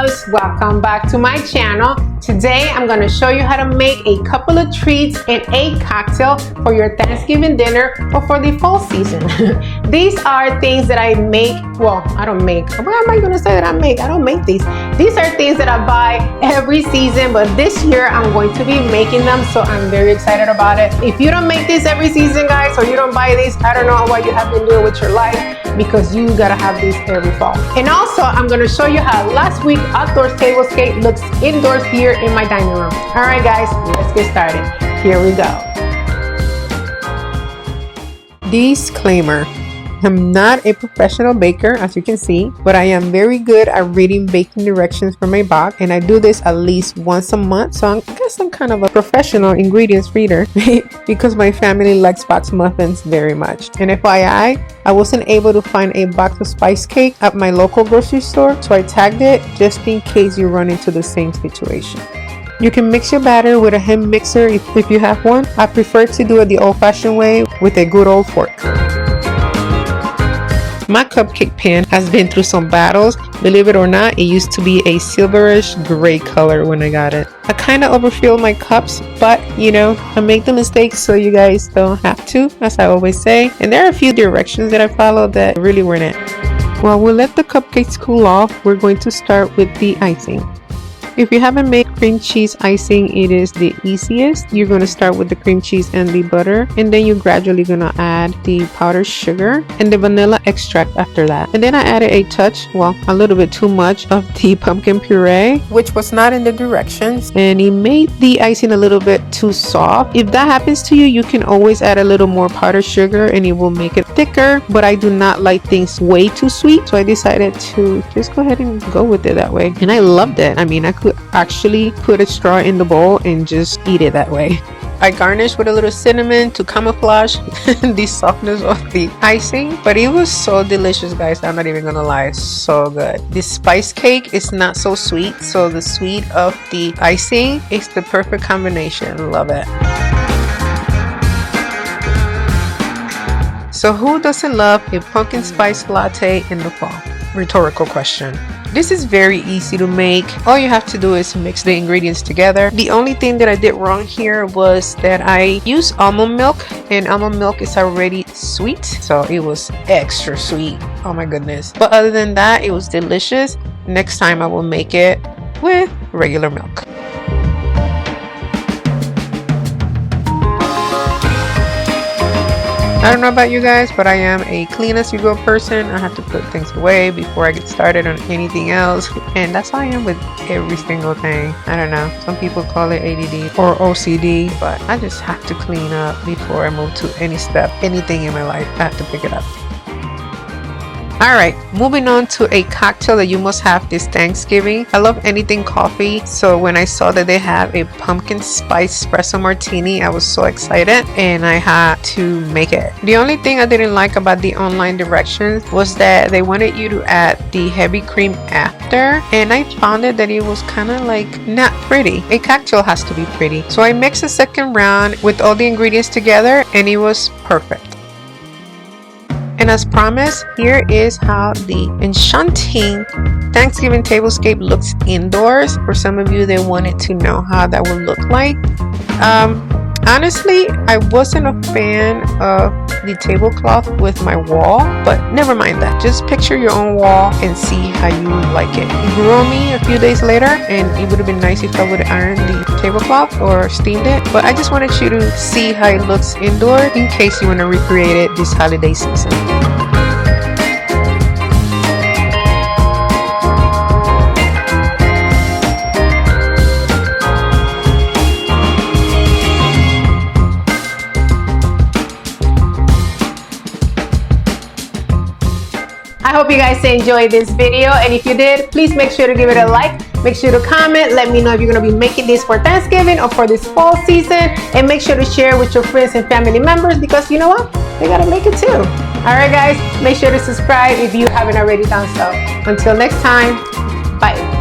loves, welcome back to my channel. Today I'm going to show you how to make a couple of treats and a cocktail for your Thanksgiving dinner or for the fall season. These are things that I make. Well, I don't make. Why am I going to say that I make? I don't make these. These are things that I buy every season, but this year I'm going to be making them, so I'm very excited about it. If you don't make this every season, guys, or you don't buy these, I don't know what you have been doing with your life, because you gotta have these every fall. And also, I'm gonna show you how last week outdoors tablescape looks indoors here in my dining room. All right, guys, let's get started. Here we go. Disclaimer. I'm not a professional baker, as you can see, but I am very good at reading baking directions from my box, and I do this at least once a month, so I guess I'm kind of a professional ingredients reader because my family likes box muffins very much. And FYI, I wasn't able to find a box of spice cake at my local grocery store, so I tagged it just in case you run into the same situation. You can mix your batter with a hand mixer if you have one. I prefer to do it the old-fashioned way with a good old fork. My cupcake pan has been through some battles. Believe it or not, it used to be a silverish gray color when I got it. I kind of overfilled my cups, but you know, I make the mistakes so you guys don't have to, as I always say. And there are a few directions that I followed that really weren't it. While we let the cupcakes cool off, we're going to start with the icing. If you haven't made cream cheese icing, it is the easiest. You're going to start with the cream cheese and the butter, and then you're gradually going to add the powdered sugar and the vanilla extract after that. And then I added a touch, well, a little bit too much of the pumpkin puree, which was not in the directions, and it made the icing a little bit too soft. If that happens to you, you can always add a little more powdered sugar and it will make it thicker, but I do not like things way too sweet, so I decided to just go ahead and go with it that way. And I loved it. I mean, I could actually put a straw in the bowl and just eat it that way. I garnished with a little cinnamon to camouflage the softness of the icing, but it was so delicious, guys. I'm not even gonna lie, so good. The spice cake is not so sweet, so the sweet of the icing is the perfect combination. Love it. So who doesn't love a pumpkin spice latte in the fall? Rhetorical question. This is very easy to make. All you have to do is mix the ingredients together. The only thing that I did wrong here was that I used almond milk, and almond milk is already sweet, so it was extra sweet. Oh my goodness. But other than that, it was delicious. Next time I will make it with regular milk. I don't know about you guys, but I am a clean as you go person. I have to put things away before I get started on anything else, and that's how I am with every single thing. I don't know, some people call it ADD or OCD, but I just have to clean up before I move to anything in my life. I have to pick it up. Alright, moving on to a cocktail that you must have this Thanksgiving. I love anything coffee, so when I saw that they have a pumpkin spice espresso martini, I was so excited and I had to make it. The only thing I didn't like about the online directions was that they wanted you to add the heavy cream after, and I found it that it was kind of like not pretty. A cocktail has to be pretty. So I mixed the second round with all the ingredients together and it was perfect. And as promised, here is how the Enchanted Thanksgiving Tablescape looks indoors. For some of you that wanted to know how that would look like. Honestly, I wasn't a fan of the tablecloth with my wall, but never mind that. Just picture your own wall and see how you like it. It grew on me a few days later, and it would have been nice if I would have ironed the tablecloth or steamed it, but I just wanted you to see how it looks indoor in case you want to recreate it this holiday season. I hope you guys enjoyed this video, and if you did, please make sure to give it a like. Make sure to comment. Let me know if you're going to be making this for Thanksgiving or for this fall season, and make sure to share with your friends and family members, because you know what? They got to make it too. Alright guys, make sure to subscribe if you haven't already done so. Until next time, bye.